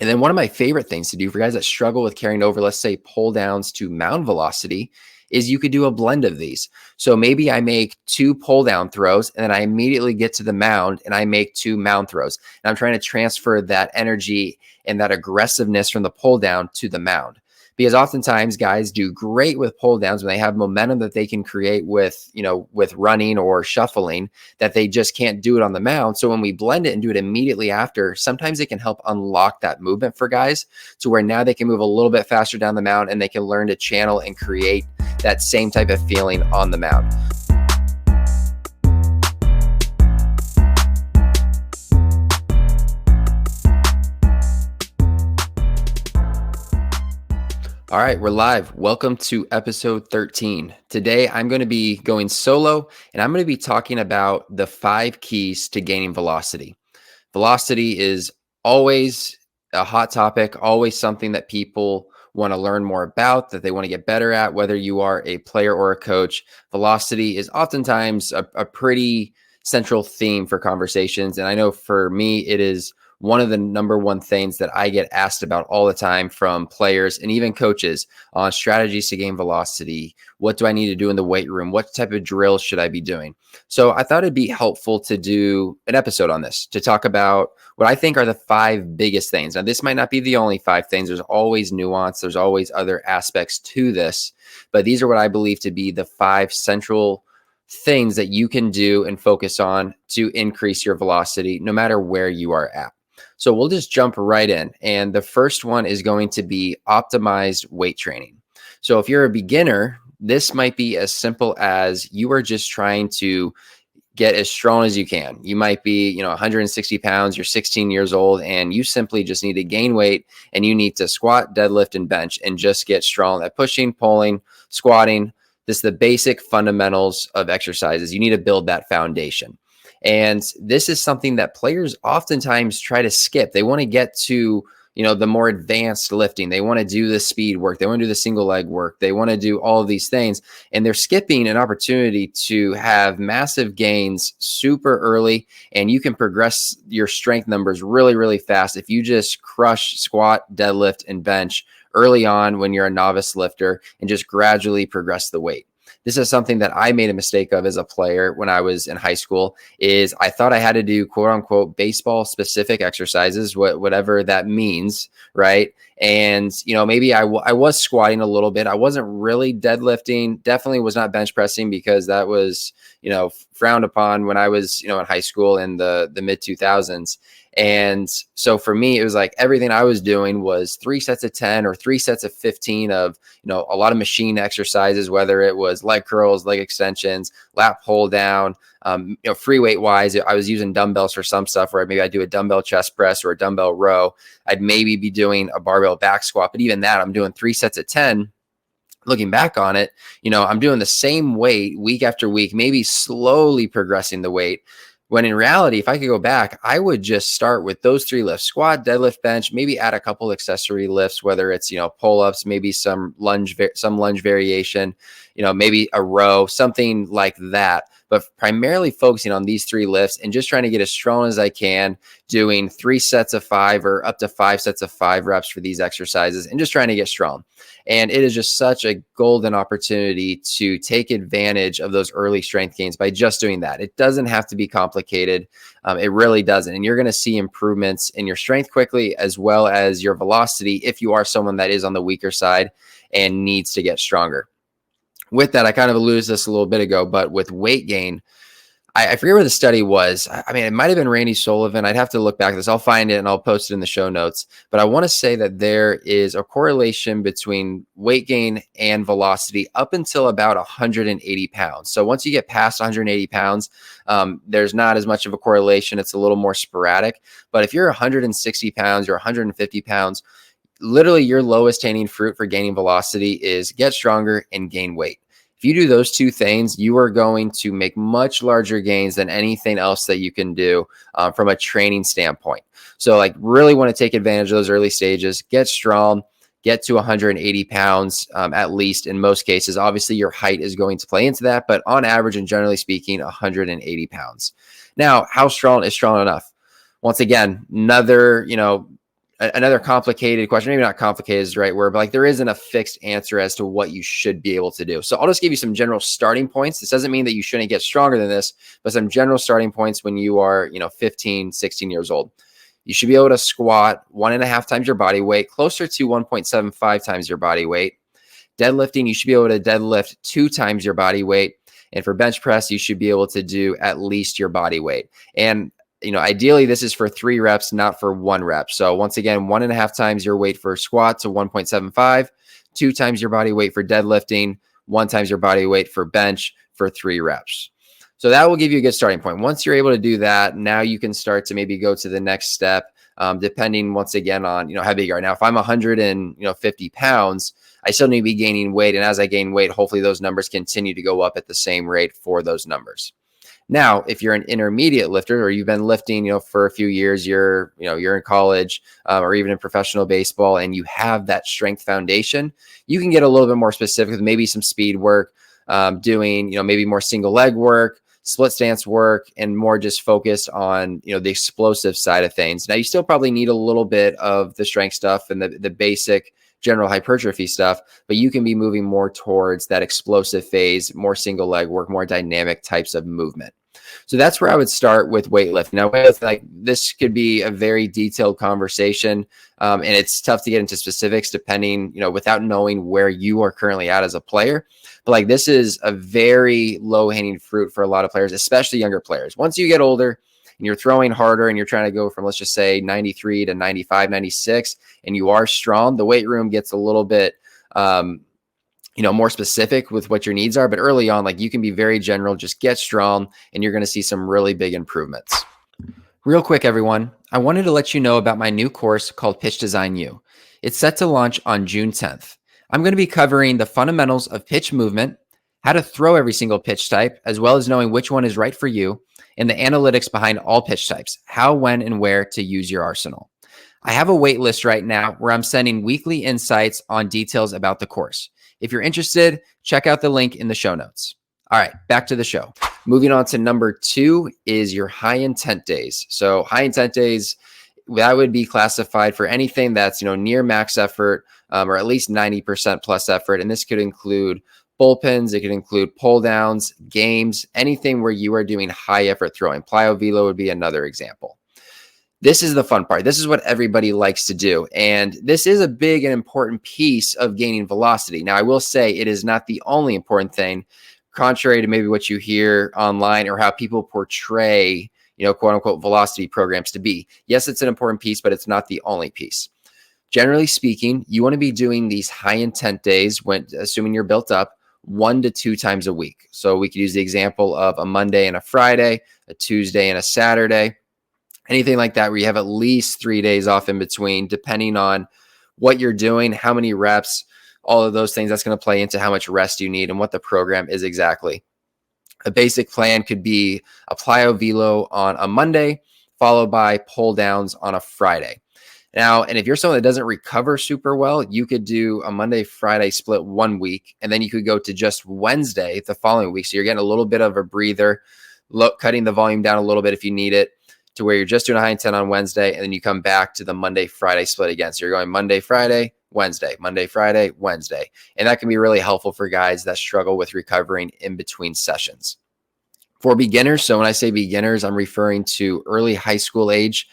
And then one of my favorite things to do for guys that struggle with carrying over, let's say pull downs to mound velocity, is you could do a blend of these. So maybe I make 2 pull down throws and then I immediately get to the mound and I make 2 mound throws. And I'm trying to transfer that energy and that aggressiveness from the pull down to the mound. Because oftentimes guys do great with pull downs when they have momentum that they can create with, with running or shuffling, that they just can't do it on the mound. So when we blend it and do it immediately after, sometimes it can help unlock that movement for guys to where now they can move a little bit faster down the mound and they can learn to channel and create that same type of feeling on the mound. All right, we're live. Welcome to episode 13. Today, I'm going to be going solo, and I'm going to be talking about the 5 keys to gaining velocity. Velocity is always a hot topic, always something that people want to learn more about, that they want to get better at, whether you are a player or a coach. Velocity is oftentimes a pretty central theme for conversations. And I know for me, it is one of the number one things that I get asked about all the time from players and even coaches on strategies to gain velocity. What do I need to do in the weight room? What type of drills should I be doing? So I thought it'd be helpful to do an episode on this, to talk about what I think are the 5 biggest things. Now, this might not be the only 5 things. There's always nuance. There's always other aspects to this, but these are what I believe to be the 5 central things that you can do and focus on to increase your velocity, no matter where you are at. So we'll just jump right in. And the first one is going to be optimized weight training. So if you're a beginner, this might be as simple as you are just trying to get as strong as you can. You might be, 160 pounds, you're 16 years old, and you simply just need to gain weight and you need to squat, deadlift, and bench and just get strong at pushing, pulling, squatting. This is the basic fundamentals of exercises. You need to build that foundation. And this is something that players oftentimes try to skip. They want to get to, the more advanced lifting. They want to do the speed work. They want to do the single leg work. They want to do all of these things. And they're skipping an opportunity to have massive gains super early. And you can progress your strength numbers really, really fast if you just crush squat, deadlift, and bench early on when you're a novice lifter and just gradually progress the weight. This is something that I made a mistake of as a player when I was in high school, is I thought I had to do quote unquote baseball specific exercises, whatever that means. Right. And, maybe I was squatting a little bit. I wasn't really deadlifting, definitely was not bench pressing because that was, frowned upon when I was, in high school in the mid 2000s. And so for me, it was like everything I was doing was 3 sets of 10 or 3 sets of 15 of, a lot of machine exercises, whether it was leg curls, leg extensions, lat pull down, free weight wise. I was using dumbbells for some stuff where maybe I do a dumbbell chest press or a dumbbell row. I'd maybe be doing a barbell back squat, but even that I'm doing 3 sets of 10. Looking back on it, I'm doing the same weight week after week, maybe slowly progressing the weight. When in reality, if I could go back, I would just start with those 3 lifts: squat, deadlift, bench, maybe add a couple accessory lifts, whether it's, pull-ups, maybe some lunge variation, maybe a row, something like that. But primarily focusing on these 3 lifts and just trying to get as strong as I can, doing 3 sets of 5 or up to 5 sets of 5 reps for these exercises and just trying to get strong. And it is just such a golden opportunity to take advantage of those early strength gains by just doing that. It doesn't have to be complicated. It really doesn't. And you're going to see improvements in your strength quickly, as well as your velocity if you are someone that is on the weaker side and needs to get stronger. With that, I kind of alluded to this a little bit ago, but with weight gain, I forget where the study was. I mean, it might have been Randy Sullivan. I'd have to look back at this. I'll find it and I'll post it in the show notes. But I want to say that there is a correlation between weight gain and velocity up until about 180 pounds. So once you get past 180 pounds, there's not as much of a correlation. It's a little more sporadic. But if you're 160 pounds or 150 pounds, literally your lowest hanging fruit for gaining velocity is get stronger and gain weight. If you do those 2 things, you are going to make much larger gains than anything else that you can do from a training standpoint. So really want to take advantage of those early stages, get strong, get to 180 pounds at least in most cases. Obviously, your height is going to play into that, but on average and generally speaking, 180 pounds. Now, how strong is strong enough? Once again, another, another complicated question, maybe not complicated is the right word, but like there isn't a fixed answer as to what you should be able to do. So I'll just give you some general starting points. This doesn't mean that you shouldn't get stronger than this, but some general starting points when you are, 15, 16 years old. You should be able to squat 1.5 times your body weight, closer to 1.75 times your body weight. Deadlifting, you should be able to deadlift 2 times your body weight. And for bench press, you should be able to do at least your body weight. And ideally this is for 3 reps, not for 1 rep. So once again, 1.5 times your weight for squats, so 1.75, 2 times your body weight for deadlifting, 1 times your body weight for bench for 3 reps. So that will give you a good starting point. Once you're able to do that, now you can start to maybe go to the next step, depending once again on, how big you are. Now, if I'm 150 pounds, I still need to be gaining weight. And as I gain weight, hopefully those numbers continue to go up at the same rate for those numbers. Now, if you're an intermediate lifter or you've been lifting, for a few years, you're in college or even in professional baseball, and you have that strength foundation, you can get a little bit more specific with maybe some speed work, doing, maybe more single leg work, split stance work, and more just focused on, the explosive side of things. Now, you still probably need a little bit of the strength stuff and the basic general hypertrophy stuff, but you can be moving more towards that explosive phase, more single leg work, more dynamic types of movement. So that's where I would start with weightlifting. Now, like this could be a very detailed conversation, and it's tough to get into specifics depending, without knowing where you are currently at as a player. But like this is a very low-hanging fruit for a lot of players, especially younger players. Once you get older and you're throwing harder and you're trying to go from, let's just say 93 to 95, 96, and you are strong, the weight room gets a little bit more specific with what your needs are. But early on, like you can be very general, just get strong, and you're going to see some really big improvements. Real quick, everyone, I wanted to let you know about my new course called Pitch Design U. It's set to launch on June 10th. I'm going to be covering the fundamentals of pitch movement, how to throw every single pitch type, as well as knowing which one is right for you, and the analytics behind all pitch types, how, when, and where to use your arsenal. I have a wait list right now where I'm sending weekly insights on details about the course. If you're interested, check out the link in the show notes. All right, back to the show. Moving on to number 2 is your high intent days. So high intent days, that would be classified for anything that's, near max effort, or at least 90% plus effort. And this could include bullpens. It could include pull downs, games, anything where you are doing high effort throwing. Plyo velo would be another example. This is the fun part. This is what everybody likes to do. And this is a big and important piece of gaining velocity. Now, I will say it is not the only important thing, contrary to maybe what you hear online or how people portray, quote unquote, velocity programs to be. Yes, it's an important piece, but it's not the only piece. Generally speaking, you want to be doing these high intent days when, assuming you're built up, 1 to 2 times a week. So we could use the example of a Monday and a Friday, a Tuesday and a Saturday. Anything like that where you have at least 3 days off in between, depending on what you're doing, how many reps, all of those things. That's going to play into how much rest you need and what the program is exactly. A basic plan could be a plyo velo on a Monday, followed by pull downs on a Friday. Now, and if you're someone that doesn't recover super well, you could do a Monday, Friday split 1 week, and then you could go to just Wednesday the following week. So you're getting a little bit of a breather, cutting the volume down a little bit if you need it, to where you're just doing a high intent on Wednesday, and then you come back to the Monday, Friday split again. So you're going Monday, Friday, Wednesday, Monday, Friday, Wednesday. And that can be really helpful for guys that struggle with recovering in between sessions. For beginners, so when I say beginners, I'm referring to early high school age.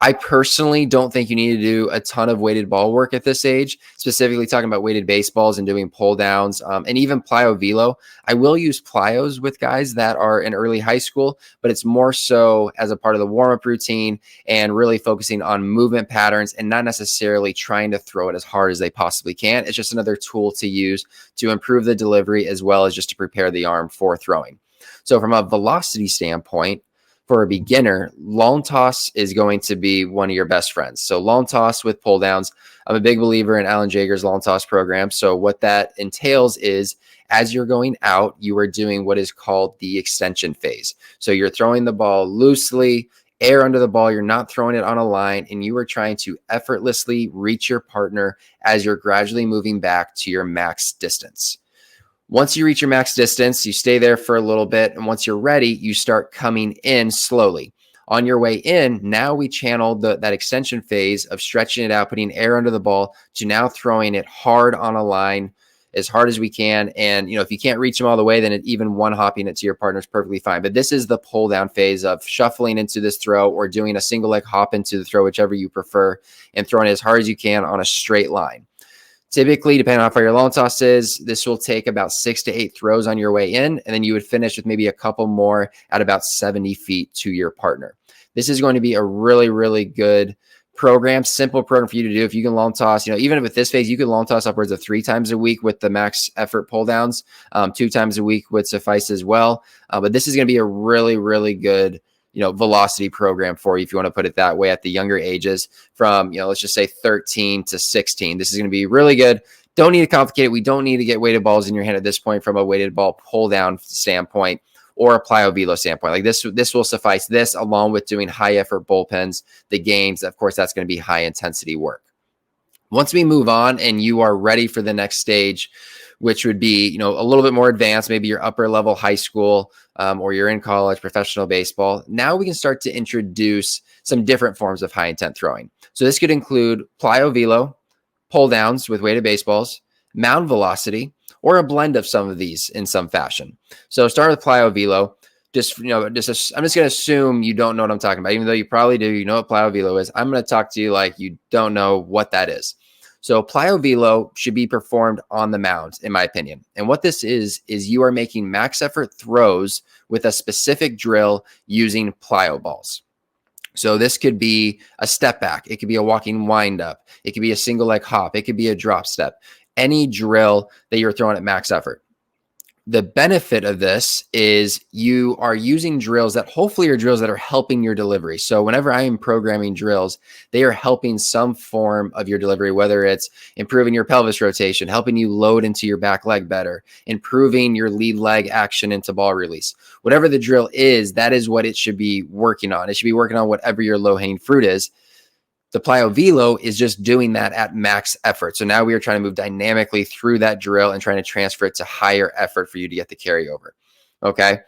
I personally don't think you need to do a ton of weighted ball work at this age, specifically talking about weighted baseballs and doing pull downs, and even plyo velo. I will use plyos with guys that are in early high school, but it's more so as a part of the warm-up routine and really focusing on movement patterns and not necessarily trying to throw it as hard as they possibly can. It's just another tool to use to improve the delivery as well as just to prepare the arm for throwing. So from a velocity standpoint, for a beginner, long toss is going to be one of your best friends. So long toss with pull downs. I'm a big believer in Alan Jager's long toss program. So what that entails is as you're going out, you are doing what is called the extension phase. So you're throwing the ball loosely, air under the ball. You're not throwing it on a line, and you are trying to effortlessly reach your partner as you're gradually moving back to your max distance. Once you reach your max distance, you stay there for a little bit. And once you're ready, you start coming in slowly. On your way in, now we channeled that extension phase of stretching it out, putting air under the ball, to now throwing it hard on a line as hard as we can. And, if you can't reach them all the way, then even one hopping it to your partner is perfectly fine. But this is the pull down phase of shuffling into this throw or doing a single leg hop into the throw, whichever you prefer, and throwing it as hard as you can on a straight line. Typically, depending on how far your long toss is, this will take about 6 to 8 throws on your way in, and then you would finish with maybe a couple more at about 70 feet to your partner. This is going to be a really, really good program, simple program for you to do. If you can long toss, even with this phase, you can long toss upwards of 3 times a week with the max effort pull downs. 2 times a week would suffice as well. But this is going to be a really, really good velocity program for you, if you want to put it that way, at the younger ages from, let's just say 13 to 16. This is going to be really good. Don't need to complicate it. We don't need to get weighted balls in your hand at this point from a weighted ball pull down standpoint or a plyo velo standpoint. Like this will suffice. This, along with doing high effort bullpens, the games, of course, that's going to be high intensity work. Once we move on and you are ready for the next stage, which would be, a little bit more advanced, maybe your upper level high school, or you're in college, professional baseball. Now we can start to introduce some different forms of high intent throwing. So this could include plyo velo, pull downs with weighted baseballs, mound velocity, or a blend of some of these in some fashion. So start with plyo velo. I'm just going to assume you don't know what I'm talking about, even though you probably do. You know what plyo velo is. I'm going to talk to you like you don't know what that is. So plyo velo should be performed on the mound, in my opinion. And what this is you are making max effort throws with a specific drill using plyo balls. So this could be a step back. It could be a walking windup. It could be a single leg hop. It could be a drop step. Any drill that you're throwing at max effort. The benefit of this is you are using drills that hopefully are drills that are helping your delivery. So whenever I am programming drills, they are helping some form of your delivery, whether it's improving your pelvis rotation, helping you load into your back leg better, improving your lead leg action into ball release. Whatever the drill is, that is what it should be working on. It should be working on whatever your low-hanging fruit is. The plyo velo is just doing that at max effort. So now we are trying to move dynamically through that drill and trying to transfer it to higher effort for you to get the carryover. Okay.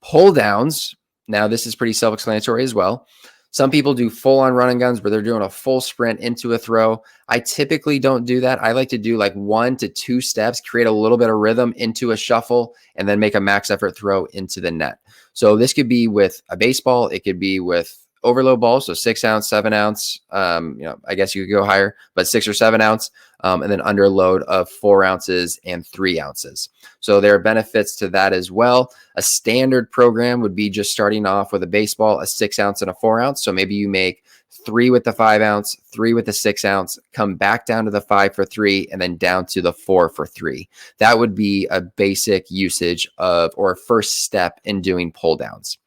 Pull downs. Now this is pretty self-explanatory as well. Some people do full on run and guns where they're doing a full sprint into a throw. I typically don't do that. I like to do like 1 to 2 steps, create a little bit of rhythm into a shuffle, and then make a max effort throw into the net. So this could be with a baseball. It could be with overload balls, so 6 ounce, 7 ounce. I guess you could go higher, but 6 or 7 ounce, and then underload of 4 ounces and 3 ounces. So there are benefits to that as well. A standard program would be just starting off with a baseball, a 6 ounce and a 4 ounce. So maybe you make 3 with the 5 ounce, 3 with the 6 ounce, come back down to the 5 for 3, and then down to the 4 for 3. That would be a basic usage of, or a first step in doing pull downs.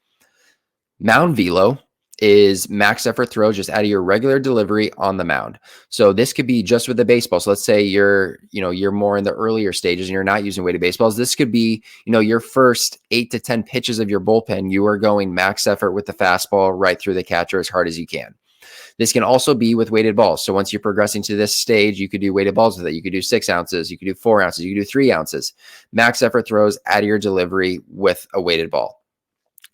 Mound velo is max effort throw just out of your regular delivery on the mound. So this could be just with the baseball. So let's say you're more in the earlier stages and you're not using weighted baseballs. This could be, your first 8 to 10 pitches of your bullpen, you are going max effort with the fastball right through the catcher as hard as you can. This can also be with weighted balls. So once you're progressing to this stage, you could do weighted balls with it. You could do 6 ounces, you could do 4 ounces, you could do 3 ounces. Max effort throws out of your delivery with a weighted ball.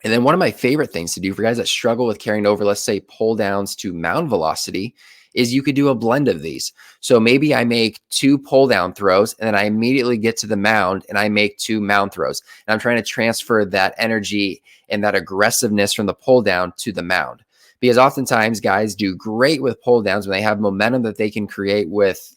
And then one of my favorite things to do for guys that struggle with carrying over, let's say, pull downs to mound velocity, is you could do a blend of these. So maybe I make 2 pull down throws and then I immediately get to the mound and I make 2 mound throws. And I'm trying to transfer that energy and that aggressiveness from the pull down to the mound. Because oftentimes guys do great with pull downs when they have momentum that they can create with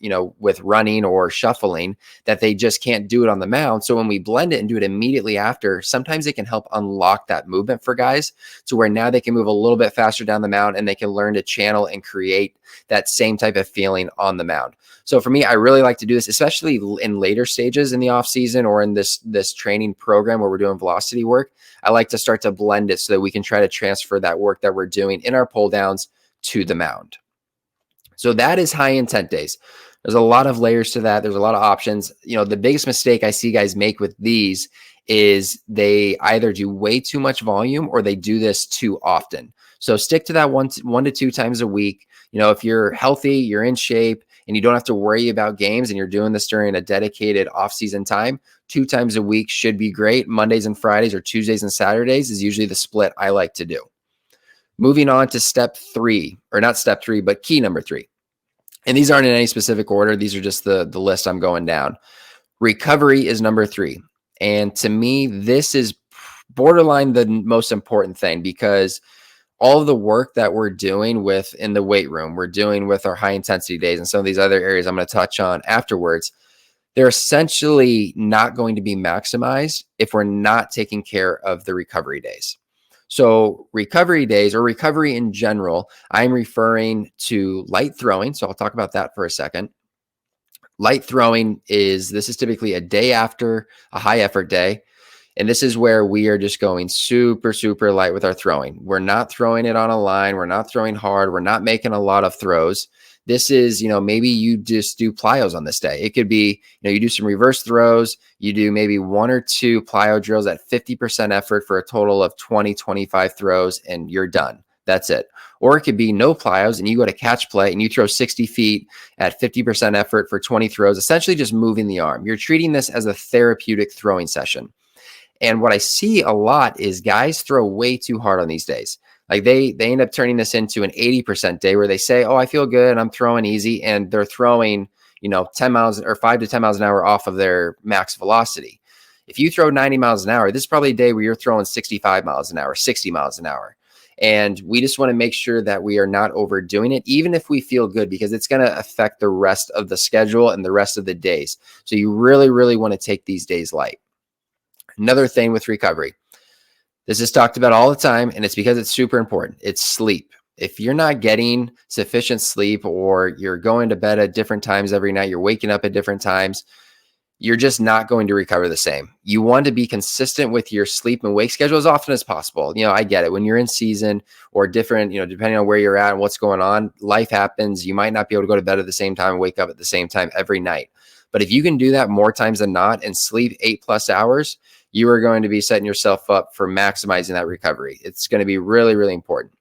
running or shuffling, that they just can't do it on the mound. So when we blend it and do it immediately after, sometimes it can help unlock that movement for guys to where now they can move a little bit faster down the mound and they can learn to channel and create that same type of feeling on the mound. So for me, I really like to do this, especially in later stages in the off season or in this training program where we're doing velocity work. I like to start to blend it so that we can try to transfer that work that we're doing in our pull downs to the mound. So that is high intent days. There's a lot of layers to that. There's a lot of options. The biggest mistake I see guys make with these is they either do way too much volume or they do this too often. So stick to that one to 2 times a week. If you're healthy, you're in shape, and you don't have to worry about games and you're doing this during a dedicated off-season time, 2 times a week should be great. Mondays and Fridays or Tuesdays and Saturdays is usually the split I like to do. Moving on to step three, or not step three, but key number three. And these aren't in any specific order. These are just the list I'm going down. Recovery is number three. And to me, this is borderline the most important thing, because all of the work that we're doing with in the weight room, we're doing with our high intensity days and some of these other areas I'm going to touch on afterwards, they're essentially not going to be maximized if we're not taking care of the recovery days. So recovery days, or recovery in general, I'm referring to light throwing. So I'll talk about that for a second. Light throwing this is typically a day after a high effort day. And this is where we are just going super, super light with our throwing. We're not throwing it on a line. We're not throwing hard. We're not making a lot of throws. This is, maybe you just do plyos on this day. It could be, you do some reverse throws. You do maybe 1 or 2 plyo drills at 50% effort for a total of 20, 25 throws, and you're done. That's it. Or it could be no plyos and you go to catch play and you throw 60 feet at 50% effort for 20 throws, essentially just moving the arm. You're treating this as a therapeutic throwing session. And what I see a lot is guys throw way too hard on these days. Like they end up turning this into an 80% day where they say, oh, I feel good, I'm throwing easy. And they're throwing, 10 miles or 5 to 10 miles an hour off of their max velocity. If you throw 90 miles an hour, this is probably a day where you're throwing 65 miles an hour, 60 miles an hour. And we just want to make sure that we are not overdoing it, even if we feel good, because it's going to affect the rest of the schedule and the rest of the days. So you really, really want to take these days light. Another thing with recovery, this is talked about all the time, and it's because it's super important. It's sleep. If you're not getting sufficient sleep, or you're going to bed at different times every night, you're waking up at different times, you're just not going to recover the same. You want to be consistent with your sleep and wake schedule as often as possible. I get it. When you're in season or different, depending on where you're at and what's going on, life happens. You might not be able to go to bed at the same time and wake up at the same time every night. But if you can do that more times than not and sleep 8+ hours, you are going to be setting yourself up for maximizing that recovery. It's going to be really, really important.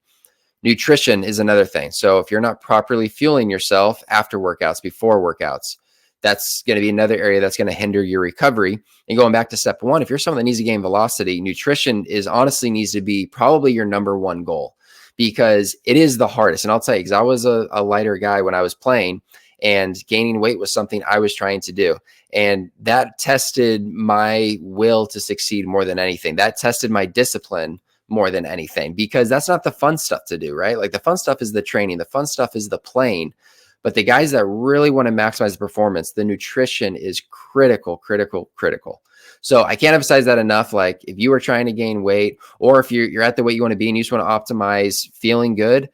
Nutrition is another thing. So if you're not properly fueling yourself after workouts, before workouts, that's going to be another area that's going to hinder your recovery. And going back to step one, if you're someone that needs to gain velocity, nutrition honestly needs to be probably your number one goal, because it is the hardest. And I'll tell you, because I was a lighter guy when I was playing, and gaining weight was something I was trying to do. And that tested my will to succeed more than anything. That tested my discipline more than anything, because that's not the fun stuff to do, right? Like the fun stuff is the training. The fun stuff is the playing. But the guys that really want to maximize the performance, the nutrition is critical, critical, critical. So I can't emphasize that enough. Like if you are trying to gain weight, or if you're at the weight you want to be and you just want to optimize feeling good,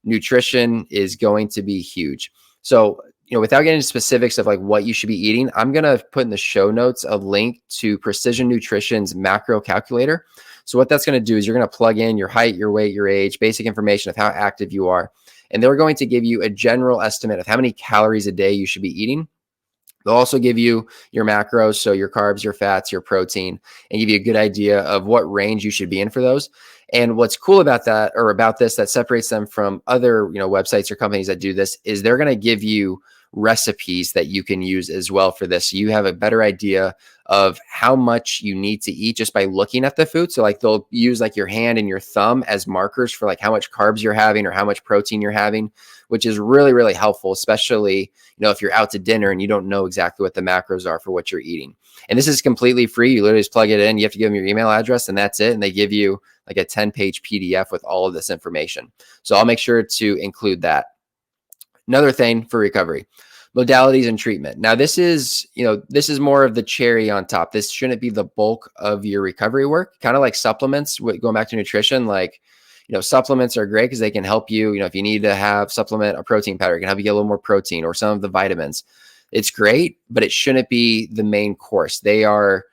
nutrition is going to be huge. So, without getting into specifics of like what you should be eating, I'm going to put in the show notes a link to Precision Nutrition's macro calculator. So what that's going to do is you're going to plug in your height, your weight, your age, basic information of how active you are. And they're going to give you a general estimate of how many calories a day you should be eating. They'll also give you your macros, so your carbs, your fats, your protein, and give you a good idea of what range you should be in for those. And what's cool about that, or about this, that separates them from other, websites or companies that do this, is they're going to give you recipes that you can use as well for this. So you have a better idea of how much you need to eat just by looking at the food. So like they'll use like your hand and your thumb as markers for like how much carbs you're having or how much protein you're having, which is really, really helpful, especially, if you're out to dinner and you don't know exactly what the macros are for what you're eating. And this is completely free. You literally just plug it in. You have to give them your email address and that's it. And they give you like a 10-page PDF with all of this information. So I'll make sure to include that. Another thing for recovery, modalities and treatment. Now this is more of the cherry on top. This shouldn't be the bulk of your recovery work, kind of like supplements. Going back to nutrition, like, supplements are great because they can help you, if you need to have supplement a protein powder, it can help you get a little more protein, or some of the vitamins. It's great, but it shouldn't be the main course. They're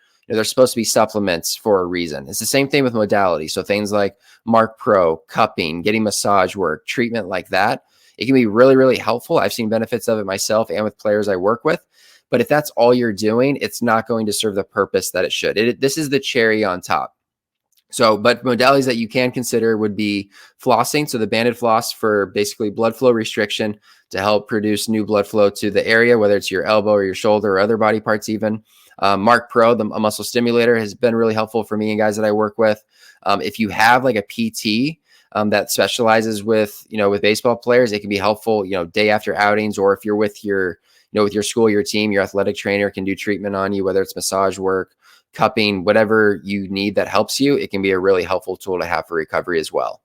supposed to be supplements for a reason. It's the same thing with modality. So things like Mark Pro, cupping, getting massage work, treatment like that, it can be really, really helpful. I've seen benefits of it myself and with players I work with. But if that's all you're doing, it's not going to serve the purpose that it should. This is the cherry on top. So, but modalities that you can consider would be flossing. So the banded floss for basically blood flow restriction to help produce new blood flow to the area, whether it's your elbow or your shoulder or other body parts even. Mark Pro, a muscle stimulator, has been really helpful for me and guys that I work with. If you have like a PT, that specializes with, with baseball players. It can be helpful, day after outings, or if you're with your, with your school, your team, your athletic trainer can do treatment on you, whether it's massage work, cupping, whatever you need that helps you. It can be a really helpful tool to have for recovery as well.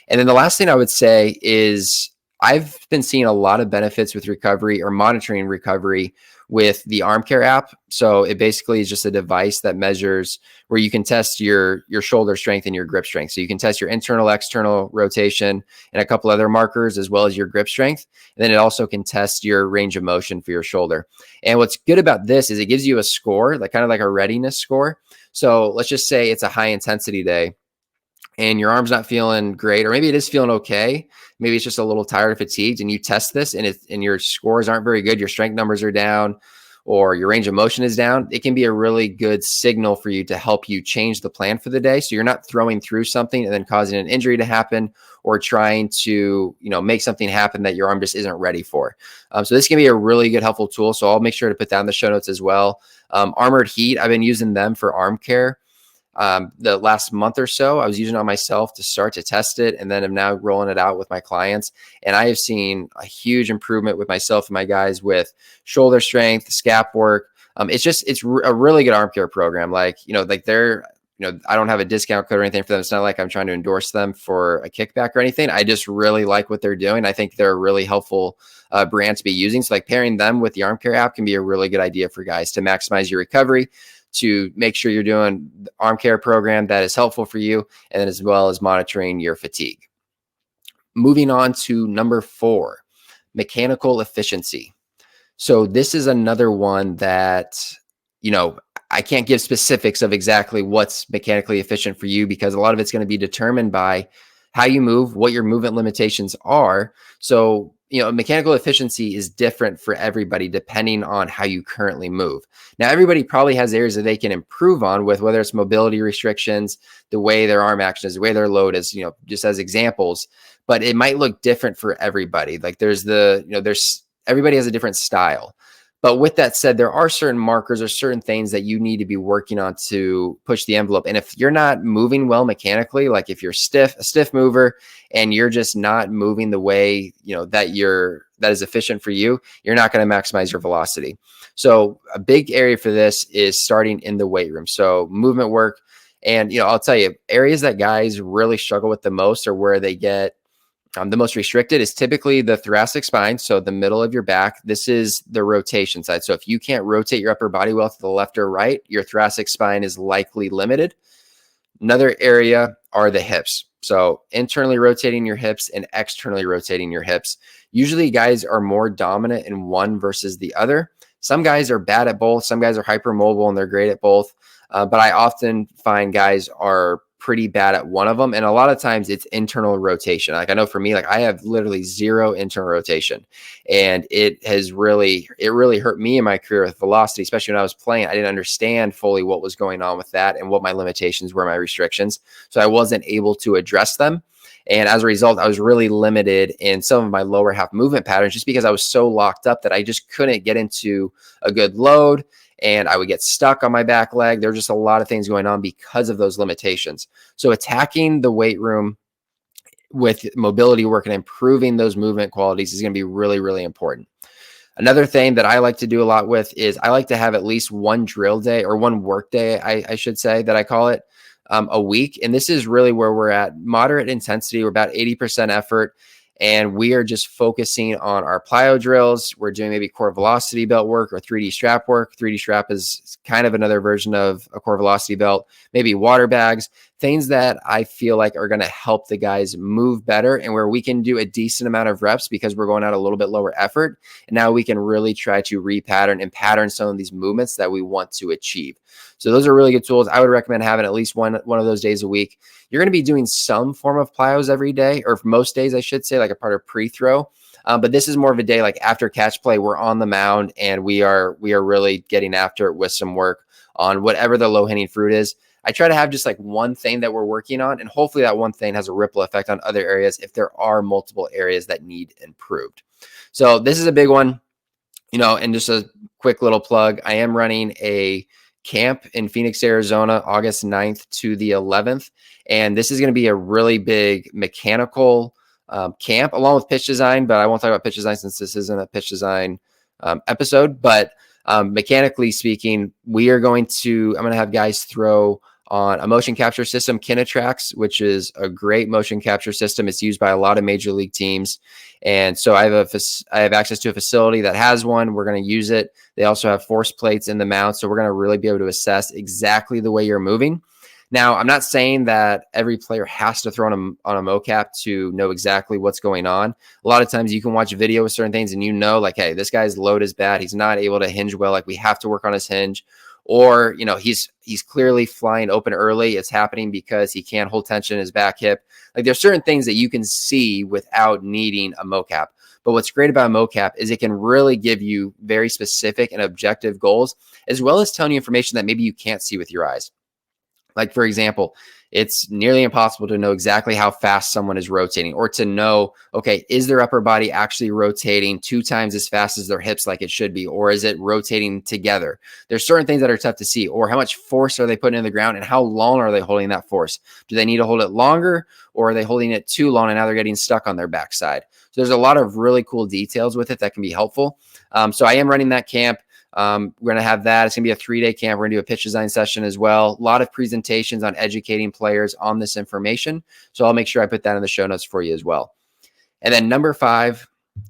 And then the last thing I would say is I've been seeing a lot of benefits with recovery or monitoring recovery with the Arm Care app. So it basically is just a device that measures where you can test your shoulder strength and your grip strength. So you can test your internal, external rotation and a couple other markers, as well as your grip strength. And then it also can test your range of motion for your shoulder. And what's good about this is it gives you a score, like kind of like a readiness score. So let's just say it's a high intensity day and your arm's not feeling great, or maybe it is feeling okay. Maybe it's just a little tired or fatigued, and you test this and your scores aren't very good. Your strength numbers are down or your range of motion is down. It can be a really good signal for you to help you change the plan for the day. So you're not throwing through something and then causing an injury to happen, or trying to, make something happen that your arm just isn't ready for. So this can be a really good, helpful tool. So I'll make sure to put that in the show notes as well. Armored Heat, I've been using them for arm care. The last month or so, I was using it on myself to start to test it, and then I'm now rolling it out with my clients. And I have seen a huge improvement with myself and my guys with shoulder strength, scap work. It's a really good arm care program. I don't have a discount code or anything for them. It's not like I'm trying to endorse them for a kickback or anything. I just really like what they're doing. I think they're a really helpful brand to be using. So pairing them with the Arm Care app can be a really good idea for guys to maximize your recovery, to make sure you're doing the arm care program that is helpful for you, and then as well as monitoring your fatigue. Moving on to number 4, mechanical efficiency. So this is another one that, I can't give specifics of exactly what's mechanically efficient for you, because a lot of it's going to be determined by how you move, what your movement limitations are. So, mechanical efficiency is different for everybody depending on how you currently move. Now, everybody probably has areas that they can improve on with, whether it's mobility restrictions, the way their arm action is, the way their load is, just as examples, but it might look different for everybody. There's everybody has a different style. But with that said, there are certain markers or certain things that you need to be working on to push the envelope. And if you're not moving well mechanically, like if you're a stiff mover and you're just not moving the way, that is efficient for you, you're not going to maximize your velocity. So a big area for this is starting in the weight room. So movement work. And, I'll tell you, areas that guys really struggle with the most, or where they get the most restricted, is typically the thoracic spine. So the middle of your back, this is the rotation side. So if you can't rotate your upper body well to the left or right, your thoracic spine is likely limited. Another area are the hips. So internally rotating your hips and externally rotating your hips. Usually guys are more dominant in one versus the other. Some guys are bad at both. Some guys are hypermobile and they're great at both. But I often find guys are pretty bad at one of them. And a lot of times it's internal rotation. I know for me, I have literally zero internal rotation, and it really hurt me in my career with velocity, especially when I was playing. I didn't understand fully what was going on with that and what my limitations were, my restrictions. So I wasn't able to address them. And as a result, I was really limited in some of my lower half movement patterns, just because I was so locked up that I just couldn't get into a good load. And I would get stuck on my back leg. There were just a lot of things going on because of those limitations. So attacking the weight room with mobility work and improving those movement qualities is going to be really, really important. Another thing that I like to do a lot with is I like to have at least one drill day, or one work day, I should say, that I call it, a week. And this is really where we're at moderate intensity. We're about 80% effort. And we are just focusing on our plyo drills. We're doing maybe core velocity belt work or 3D strap work. 3D strap is kind of another version of a core velocity belt, maybe water bags, things that I feel like are going to help the guys move better, and where we can do a decent amount of reps because we're going out a little bit lower effort. And now we can really try to repattern and pattern some of these movements that we want to achieve. So those are really good tools. I would recommend having at least one of those days a week. You're going to be doing some form of plyos every day, or most days, I should say, like a part of pre-throw. But this is more of a day like after catch play. We're on the mound and we are really getting after it with some work on whatever the low-hanging fruit is. I try to have just like one thing that we're working on, and hopefully that one thing has a ripple effect on other areas if there are multiple areas that need improved. So this is a big one, and just a quick little plug. I am running a camp in Phoenix, Arizona, August 9th to the 11th. And this is going to be a really big mechanical camp along with pitch design, but I won't talk about pitch design since this isn't a pitch design episode. But mechanically speaking, I'm going to have guys throw on a motion capture system, Kinetrax, which is a great motion capture system. It's used by a lot of major league teams. And so I have access to a facility that has one. We're going to use it. They also have force plates in the mount. So we're going to really be able to assess exactly the way you're moving. Now, I'm not saying that every player has to throw on a mocap to know exactly what's going on. A lot of times you can watch a video with certain things and you know, like, hey, this guy's load is bad. He's not able to hinge well. Like, we have to work on his hinge. Or, he's clearly flying open early. It's happening because he can't hold tension in his back hip. Like, there's certain things that you can see without needing a mocap. But what's great about a mocap is it can really give you very specific and objective goals, as well as telling you information that maybe you can't see with your eyes. Like, for example, it's nearly impossible to know exactly how fast someone is rotating, or to know, okay, is their upper body actually rotating 2 times as fast as their hips like it should be, or is it rotating together? There's certain things that are tough to see, or how much force are they putting in the ground and how long are they holding that force? Do they need to hold it longer, or are they holding it too long and now they're getting stuck on their backside? So there's a lot of really cool details with it that can be helpful. So I am running that camp. We're going to have that. It's going to be a 3-day camp. We're going to do a pitch design session as well. A lot of presentations on educating players on this information. So I'll make sure I put that in the show notes for you as well. And then number 5,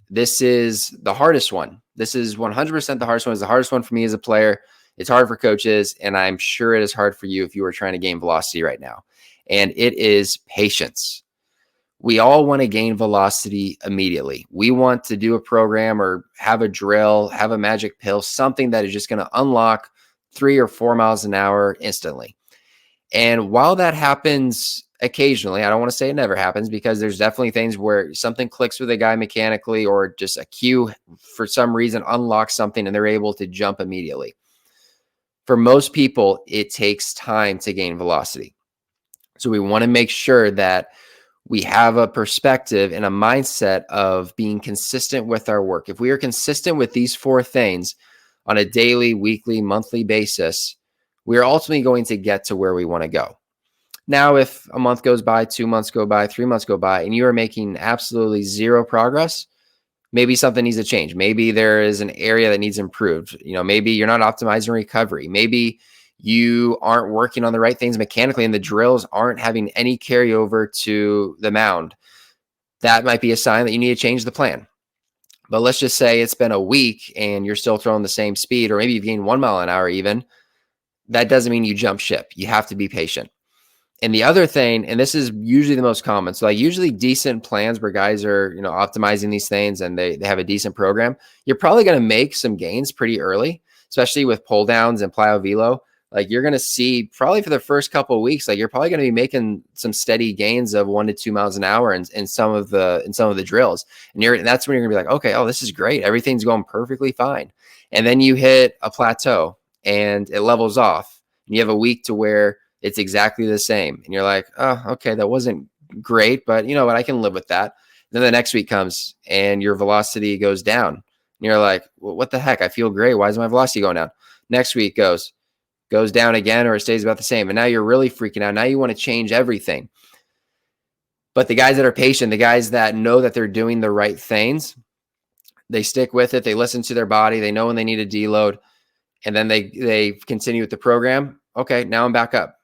this is the hardest one. This is 100% the hardest one. It's the hardest one for me as a player. It's hard for coaches, and I'm sure it is hard for you if you were trying to gain velocity right now. And it is patience. We all want to gain velocity immediately. We want to do a program or have a drill, have a magic pill, something that is just going to unlock 3 or 4 miles an hour instantly. And while that happens occasionally, I don't want to say it never happens, because there's definitely things where something clicks with a guy mechanically, or just a cue for some reason unlocks something and they're able to jump immediately. For most people, it takes time to gain velocity. So we want to make sure that we have a perspective and a mindset of being consistent with our work. If we are consistent with these 4 things on a daily, weekly, monthly basis, we are ultimately going to get to where we want to go. Now, if a month goes by, 2 months go by, 3 months go by, and you are making absolutely zero progress, maybe something needs to change. Maybe there is an area that needs improved. Maybe you're not optimizing recovery. Maybe you aren't working on the right things mechanically and the drills aren't having any carryover to the mound. That might be a sign that you need to change the plan. But let's just say it's been a week and you're still throwing the same speed, or maybe you've gained 1 mile an hour even. That doesn't mean you jump ship. You have to be patient. And the other thing, and this is usually the most common, so like usually decent plans where guys are, optimizing these things and they have a decent program, you're probably going to make some gains pretty early, especially with pull downs and plyo velo. Like, you're going to see probably for the first couple of weeks, like, you're probably going to be making some steady gains of 1 to 2 miles an hour in some of the drills. And that's when you're going to be like, okay, oh, this is great. Everything's going perfectly fine. And then you hit a plateau and it levels off, and you have a week to where it's exactly the same. And you're like, oh, okay, that wasn't great, but you know what? I can live with that. Then the next week comes and your velocity goes down. And you're like, well, what the heck? I feel great. Why is my velocity going down? Next week goes down again, or it stays about the same. And now you're really freaking out. Now you want to change everything. But the guys that are patient, the guys that know that they're doing the right things, they stick with it. They listen to their body. They know when they need to deload. And then they continue with the program. Okay, now I'm back up.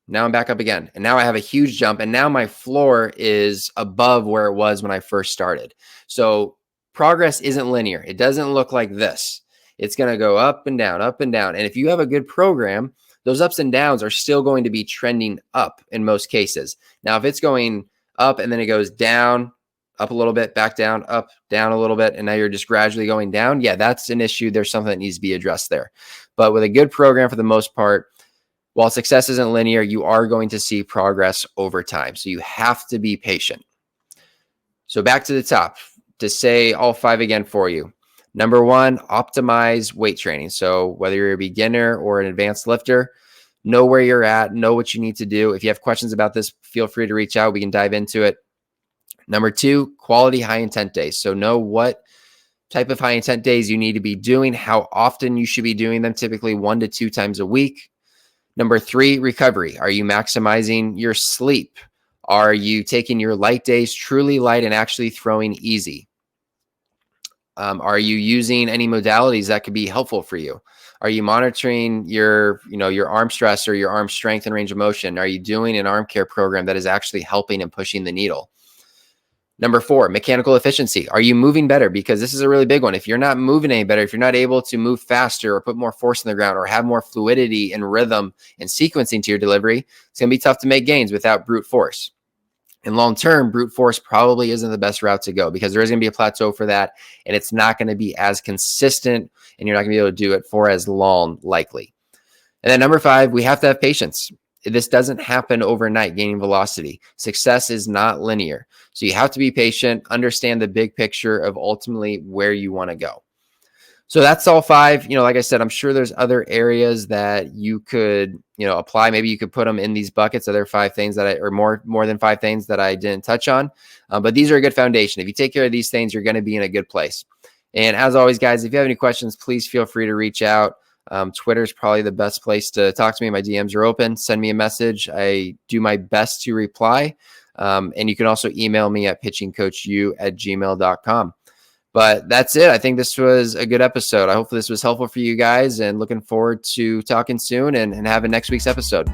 Now I'm back up again. And now I have a huge jump. And now my floor is above where it was when I first started. So progress isn't linear. It doesn't look like this. It's going to go up and down, up and down. And if you have a good program, those ups and downs are still going to be trending up in most cases. Now, if it's going up and then it goes down, up a little bit, back down, up, down a little bit, and now you're just gradually going down, yeah, that's an issue. There's something that needs to be addressed there. But with a good program, for the most part, while success isn't linear, you are going to see progress over time. So you have to be patient. So back to the top, to say all 5 again for you. Number 1, optimize weight training. So whether you're a beginner or an advanced lifter, know where you're at, know what you need to do. If you have questions about this, feel free to reach out. We can dive into it. Number 2, quality high intent days. So know what type of high intent days you need to be doing, how often you should be doing them, typically 1 to 2 times a week. Number 3, recovery. Are you maximizing your sleep? Are you taking your light days truly light and actually throwing easy? Are you using any modalities that could be helpful for you? Are you monitoring your arm stress or your arm strength and range of motion? Are you doing an arm care program that is actually helping and pushing the needle? Number 4, mechanical efficiency. Are you moving better? Because this is a really big one. If you're not moving any better, if you're not able to move faster or put more force in the ground or have more fluidity and rhythm and sequencing to your delivery, it's going to be tough to make gains without brute force. And long term, brute force probably isn't the best route to go because there is going to be a plateau for that, and it's not going to be as consistent, and you're not going to be able to do it for as long, likely. And then number 5, we have to have patience. This doesn't happen overnight, gaining velocity. Success is not linear. So you have to be patient, understand the big picture of ultimately where you want to go. So that's all 5. Like I said, I'm sure there's other areas that you could, apply. Maybe you could put them in these buckets. Other 5 things or more than 5 things that I didn't touch on. But these are a good foundation. If you take care of these things, you're going to be in a good place. And as always, guys, if you have any questions, please feel free to reach out. Twitter is probably the best place to talk to me. My DMs are open. Send me a message. I do my best to reply. And you can also email me at pitchingcoachu@gmail.com. But that's it. I think this was a good episode. I hope this was helpful for you guys, and looking forward to talking soon and having next week's episode.